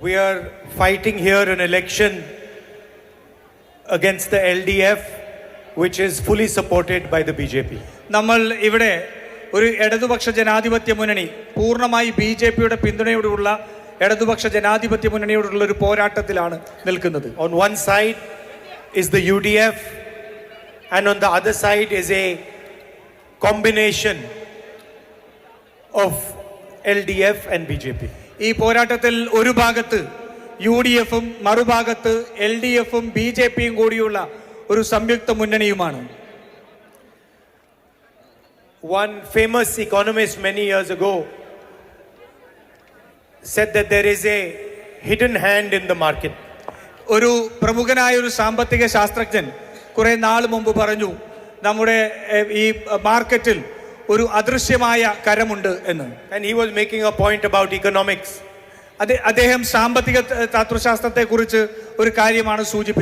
We are fighting here an election against the LDF, which is fully supported by the BJP. നമ്മൾ ഇവിടെ ഒരു ഇടതുപക്ഷ ജനാധിപത്യ മുന്നണി പൂർണ്ണമായി BJP-യുടെ പിന്തുണയോടുള്ള ഇടതുപക്ഷ ജനാധിപത്യ മുന്നണിയോടുള്ള ഒരു പോരാട്ടത്തിലാണ് നിൽക്കുന്നത്. On one side is the UDF and on the other side is a combination of LDF and BJP. ഈ പോരാട്ടത്തിൽ ഒരു ഭാഗത്ത് UDF-ഉം മറുഭാഗത്ത് LDF-ഉം BJP-യും കൂടിയുള്ള ഒരു സംയുക്ത മുന്നണിയുമാണ്. One famous economist many years ago said that there is a hidden hand in the market. ഒരു പ്രമുഖനായ ഒരു സാമ്പത്തിക ശാസ്ത്രജ്ഞൻ കുറെ നാൾ മുമ്പ് പറഞ്ഞു, നമ്മുടെ ഈ മാർക്കറ്റിൽ ഒരു അദൃശ്യമായ കരമുണ്ട് എന്ന്. And he was making a point about economics. അദ്ദേഹം സാമ്പത്തിക തത്വശാസ്ത്രത്തെ കുറിച്ച് ഒരു കാര്യമാണ് സൂചിപ്പിച്ചത്.